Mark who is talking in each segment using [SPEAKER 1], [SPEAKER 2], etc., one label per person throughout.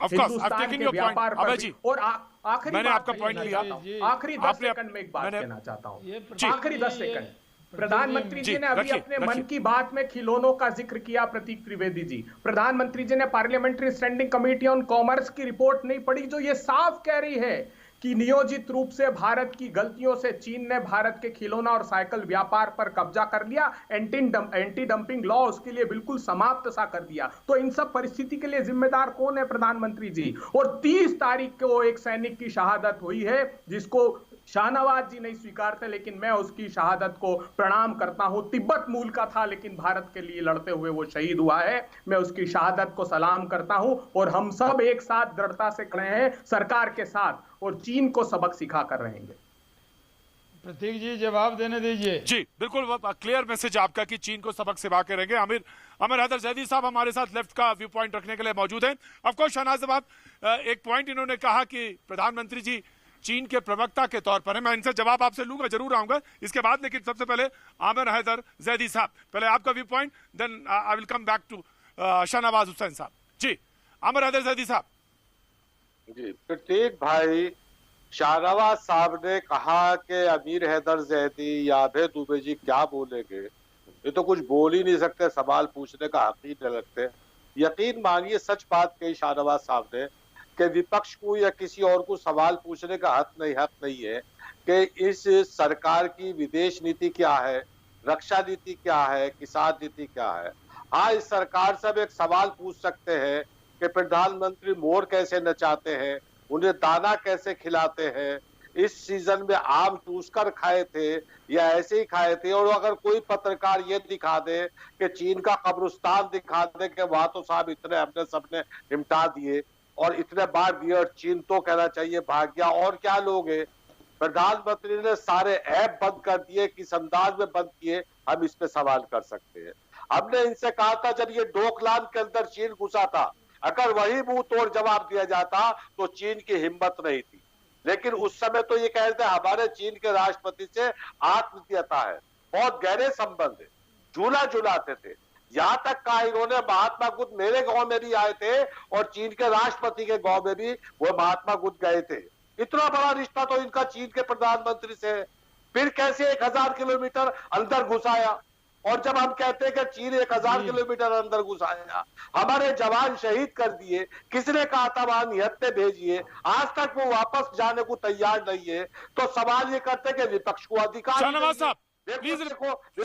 [SPEAKER 1] हिंदुस्तान के व्यापार पर भी। और आखिरी
[SPEAKER 2] मैंने
[SPEAKER 1] बात
[SPEAKER 2] आपका पॉइंट लिया,
[SPEAKER 1] आखिरी 10 सेकंड में एक बात कहना चाहता हूं, आखिरी 10 सेकंड। प्रधानमंत्री जी ने अभी अपने मन की बात में खिलौनों का जिक्र किया, प्रतीक त्रिवेदी जी। प्रधानमंत्री जी ने parliamentary standing committee on commerce की रिपोर्ट नहीं पढ़ी, जो ये साफ कह रही है कि नियोजित रूप से भारत की गलतियों से चीन ने भारत के खिलौना और साइकिल व्यापार पर कब्जा कर लिया। एंटी डंपिंग लॉ उसके लिए बिल्कुल समाप्त सा कर दिया। तो इन सब परिस्थिति के लिए जिम्मेदार कौन है? प्रधानमंत्री जी। और 30 तारीख को एक सैनिक की शहादत हुई है, जिसको शाहनवाज जी नहीं स्वीकारते, लेकिन मैं उसकी शहादत को प्रणाम करता हूं। तिब्बत मूल का था, लेकिन भारत के लिए लड़ते हुए वो शहीद हुआ है। मैं उसकी शहादत को सलाम करता हूं। और हम सब एक साथ दृढ़ता से खड़े हैं सरकार के साथ, और चीन को सबक सिखा कर रहेंगे।
[SPEAKER 3] प्रतीक जी जवाब देने दीजिए।
[SPEAKER 2] जी बिल्कुल, क्लियर मैसेज आपका कि चीन को सबक सिखा के रहेंगे। आमिर हैदर जैदी साहब हमारे साथ लेफ्ट का व्यू पॉइंट रखने के लिए मौजूद हैं। ऑफकोर्स शहनाज साहब, एक पॉइंट इन्होंने कहा कि प्रधानमंत्री जी चीन के प्रवक्ता के तौर पर है। मैं इनसे जवाब आपसे लूंगा, जरूर आऊंगा इसके बाद, लेकिन सबसे पहले आमिर हैदर जैदी साहब, पहले आपका view point, then I will come back to Shahnawaz Hussain साहब। जी आमिर हैदर जैदी साहब।
[SPEAKER 4] जी प्रतीक भाई, शाहनवाज साहब ने कहा कि अमीर हैदर जैदी या अभय दुबे जी क्या बोलेंगे, ये तो कुछ बोल ही नहीं सकते, सवाल पूछने का हक ही नहीं लगते। यकीन मानिए सच बात कही शाहनवाज साहब ने कि विपक्ष को या किसी और को सवाल पूछने का हक नहीं है कि इस सरकार की विदेश नीति क्या है, रक्षा नीति क्या है, किसान नीति क्या है। हाँ, इस सरकार से हम एक सवाल पूछ सकते हैं कि प्रधानमंत्री मोर कैसे नचाते हैं, उन्हें दाना कैसे खिलाते हैं, इस सीजन में आम चूस कर खाए थे या ऐसे ही खाए थे। और अगर कोई पत्रकार ये दिखा दे कि चीन का कब्रिस्तान दिखा दे कि वहां तो साहब इतने हमने सबने निपटा दिए और इतने बार दिए, और चीन तो कहना चाहिए भाग गया। और क्या लोग हैं, प्रधानमंत्री ने सारे ऐप बंद कर दिए, किस अंदाज में बंद किए, हम इस पे सवाल कर सकते हैं। हमने इनसे कहा था जब ये डोकलाम के अंदर चीन घुसा था, अगर वही मुंह तोड़ जवाब दिया जाता तो चीन की हिम्मत नहीं थी। लेकिन उस समय तो ये कहते हमारे चीन के राष्ट्रपति से आत्मीयता है, बहुत गहरे संबंध है, झूला झुलाते थे। यहां तक कहा इन्होंने महात्मा बुद्ध मेरे गांव में भी आए थे और चीन के राष्ट्रपति के गांव में भी वो महात्मा बुद्ध गए थे। इतना बड़ा रिश्ता तो इनका चीन के प्रधानमंत्री से है। फिर कैसे 1000 किलोमीटर अंदर घुसाया? और जब हम कहते हैं कि चीन 1000 किलोमीटर अंदर घुसाया, हमारे जवान शहीद कर दिए, किसने कहा था वहां निहत्ते भेजिए, आज तक वो वापस जाने को तैयार नहीं है। तो सवाल ये करते कि विपक्ष को अधिकार,
[SPEAKER 2] शाहनवाज साहब प्लीज,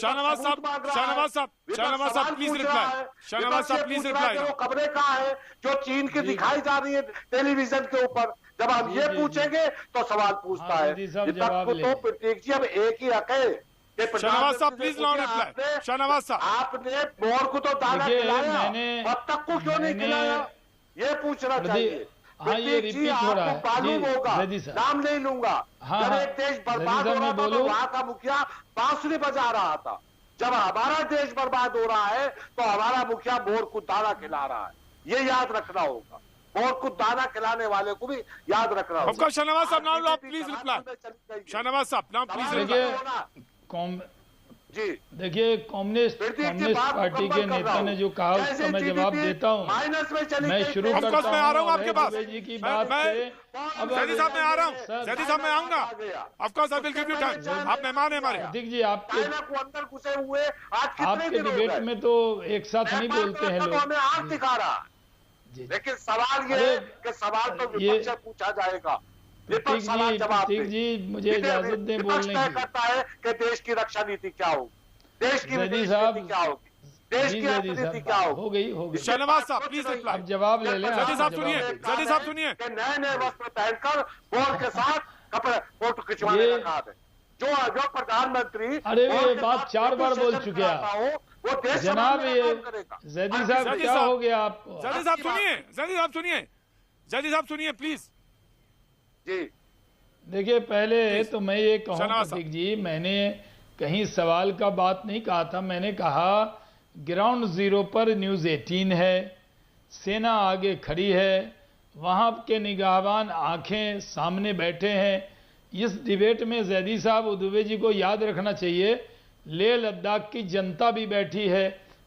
[SPEAKER 2] शाहनवाज साहब प्लीज रिप्लाई, शाहनवाज साहब प्लीज रिप्लाई।
[SPEAKER 4] वो खबरें कहाँ है जो चीन की दिखाई जा रही है टेलीविजन के ऊपर? जब हम ये पूछेंगे तो सवाल पूछता है विपक्ष को। तो प्रतीक जी अब एक ही हक है।
[SPEAKER 2] शाहनवाज साहब प्लीज लो रिप्लाई। शाहनवाज साहब,
[SPEAKER 4] आपने मोर को तो दाना खिलाया, अब तक को क्यों नहीं खिलाया, ये पूछना चाहिए।
[SPEAKER 3] हाँ, ये रिपीट हो रहा है।
[SPEAKER 4] मालूम होगा, नाम नहीं लूंगा, जब एक देश बर्बाद हो रहा था तो वहां का मुखिया बांसुरी बजा रहा था। जब हमारा देश बर्बाद हो रहा है तो हमारा मुखिया मोर को दाना खिला रहा है। ये याद रखना होगा, मोर को दाना खिलाने वाले को भी याद रखना होगा।
[SPEAKER 2] शाहनवाज साहब नाउ प्लीज रिप्लाई। शाहनवाज साहब नाउ प्लीज रिप्लाई।
[SPEAKER 4] जी
[SPEAKER 3] देखिए, कम्युनिस्ट पार्टी के नेता ने जो कहा उसका मैं जवाब देता हूँ। मैं शुरू करता हूँ।
[SPEAKER 2] मैं आ रहा हूँ आपके पास,
[SPEAKER 3] जी की बात से।
[SPEAKER 2] अब जैदी साहब मैं आ रहा हूँ, जैदी साहब मैं आऊंगा। Of course I will give you time, आप मेहमान हैं हमारे।
[SPEAKER 3] प्रतीक जी, आपके डिबेट में तो एक साथ नहीं बोलते हैं लोग।
[SPEAKER 4] हमें आग दिखा रहा है, लेकिन सवाल ये है कि सवाल तो विपक्ष से पूछा जाएगा।
[SPEAKER 3] प्रतीक जी मुझे इजाजत दें बोलने की।
[SPEAKER 4] करता है कि देश की रक्षा नीति क्या होगी, देश की विदेश नीति क्या होगी, देश की अर्थनीति क्या होगी।
[SPEAKER 3] हो गई।
[SPEAKER 2] शाहनवाज साहब प्लीज रिप्लाई।
[SPEAKER 3] अब जवाब ले लें।
[SPEAKER 2] जैदी साहब सुनिए, जैदी साहब सुनिए।
[SPEAKER 4] नए वस्त्र पहनकर बोर्ड के साथ कपड़े फोटो खिंचवाने का काम है जो प्रधानमंत्री।
[SPEAKER 3] अरे ये बात 4 बार बोल चुके हैं
[SPEAKER 4] वो देश
[SPEAKER 3] जनाब। ये जैदी साहब क्या हो गया आपको?
[SPEAKER 2] जैदी साहब सुनिए, जैदी साहब सुनिए, जैदी साहब सुनिए प्लीज।
[SPEAKER 4] जी
[SPEAKER 3] देखिए, पहले तो मैं ये कहूँ प्रतीक जी, मैंने कहीं सवाल का बात नहीं कहा था। मैंने कहा ग्राउंड जीरो पर न्यूज़ 18 है, सेना आगे खड़ी है, वहाँ के निगाहबान आंखें सामने बैठे हैं। इस डिबेट में जैदी साहब दुबे जी को याद रखना चाहिए, लेह लद्दाख की जनता भी बैठी है,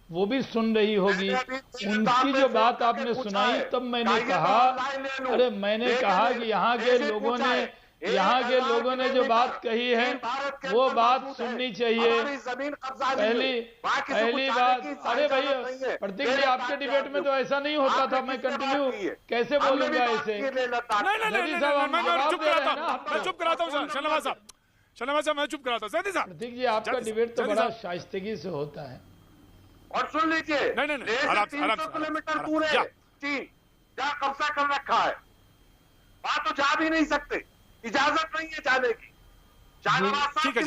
[SPEAKER 3] वो भी सुन रही होगी। उनकी जो बात आपने सुनाई तब मैंने कहा, अरे मैंने कहा कि यहाँ के लोगों ने जो बात कही है वो बात सुननी चाहिए। पहली बात, अरे भाई प्रतीक जी आपके डिबेट में तो ऐसा नहीं होता था, मैं कंटिन्यू कैसे बोलूंगा ऐसे?
[SPEAKER 2] मैं चुप कराता हूँ शाहनवाज साहब, मैं चुप कराता हूँ।
[SPEAKER 3] प्रतीक जी आपका डिबेट तो बड़ा शाइस्तगी से होता है।
[SPEAKER 4] और सुन लीजिए,
[SPEAKER 2] नहीं
[SPEAKER 4] 300 किलोमीटर दूर है चीन, जहाँ कब्जा कर रखा है, वहां तो जा भी नहीं सकते, इजाजत नहीं है जाने की। शाहनवाज साहब